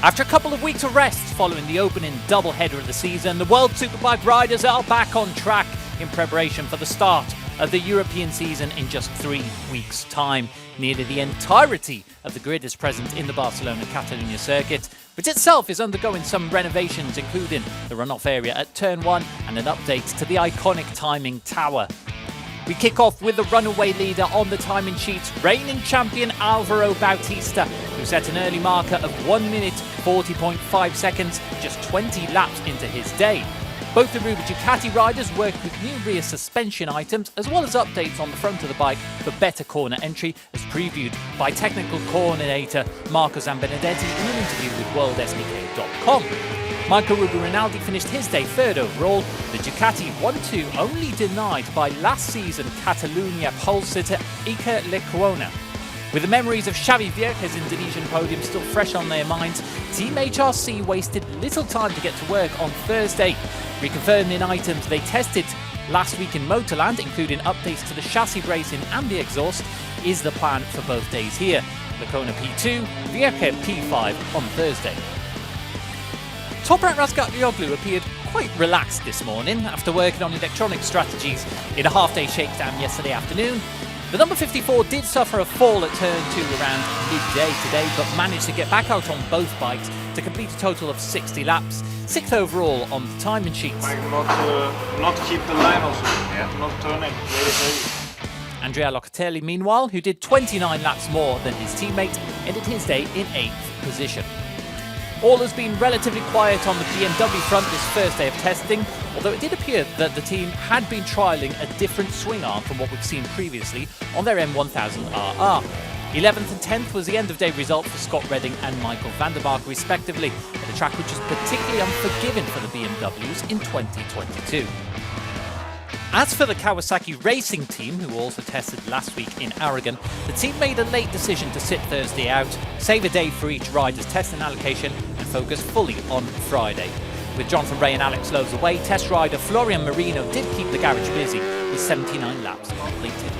After a couple of weeks of rest following the opening doubleheader of the season, the World Superbike riders are back on track in preparation for the start of the European season in just 3 weeks' time. Nearly the entirety of the grid is present in the Barcelona-Catalunya circuit, which itself is undergoing some renovations, including the runoff area at Turn 1 and an update to the iconic timing tower. We kick off with the runaway leader on the timing sheets, reigning champion Alvaro Bautista, who set an early marker of 1 minute 40.5 seconds, just 20 laps into his day. Both the Aruba Ducati riders worked with new rear suspension items, as well as updates on the front of the bike for better corner entry, as previewed by technical coordinator Marco Zambenedetti in an interview with WorldSBK.com. Michael Rinaldi finished his day third overall, the Ducati 1-2 only denied by last season Catalunya pole sitter Iker Lecuona. With the memories of Xavi Vierge's Indonesian podium still fresh on their minds, Team HRC wasted little time to get to work on Thursday, reconfirming items they tested last week in Motorland, including updates to the chassis bracing and the exhaust, is the plan for both days here. Lecuona P2, Vierge P5 on Thursday. Toprak Razgatlioglu appeared quite relaxed this morning after working on electronic strategies in a half-day shakedown yesterday afternoon. The number 54 did suffer a fall at turn 2 around midday today, but managed to get back out on both bikes to complete a total of 60 laps, 6th overall on the timing sheets. Not keep the line also, not turn it very heavy. Andrea Locatelli, meanwhile, who did 29 laps more than his teammate, ended his day in 8th position. All has been relatively quiet on the BMW front this first day of testing, although it did appear that the team had been trialling a different swing arm from what we've seen previously on their M1000RR. 11th and 10th was the end-of-day result for Scott Redding and Michael van der Mark respectively, at a track which was particularly unforgiving for the BMWs in 2022. As for the Kawasaki racing team, who also tested last week in Aragon, the team made a late decision to sit Thursday out, save a day for each rider's testing allocation and focus fully on Friday. With Jonathan Ray and Alex Lowe's away, test rider Florian Marino did keep the garage busy with 79 laps completed.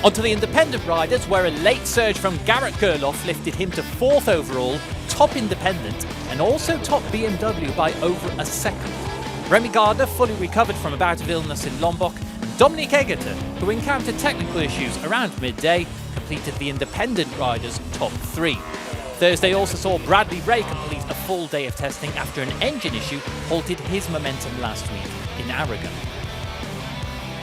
Onto the independent riders, where a late surge from Garrett Gerloff lifted him to 4th overall, top independent, and also top BMW by over a second. Remy Gardner fully recovered from a bout of illness in Lombok, and Dominic Egerter, who encountered technical issues around midday, completed the independent riders' top 3. Thursday also saw Bradley Ray complete a full day of testing after an engine issue halted his momentum last week in Aragon.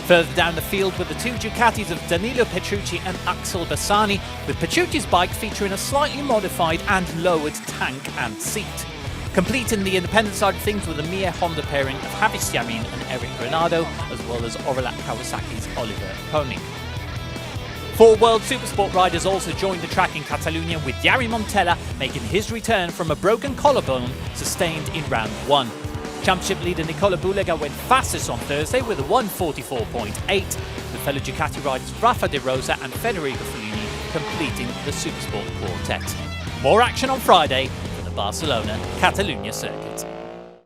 Further down the field were the two Ducatis of Danilo Petrucci and Axel Bassani, with Petrucci's bike featuring a slightly modified and lowered tank and seat. Completing the independent side of things with the Mia Honda pairing of Havis Yamin and Eric Granado, as well as Orlat Kawasaki's Oliver Koenig. 4 World Supersport riders also joined the track in Catalonia, with Jari Montella making his return from a broken collarbone sustained in round 1. Championship leader Nicola Bulega went fastest on Thursday with a 1:44.8, with fellow Ducati riders Rafa De Rosa and Federico Fellini completing the Supersport quartet. More action on Friday for the Barcelona-Catalunya circuit.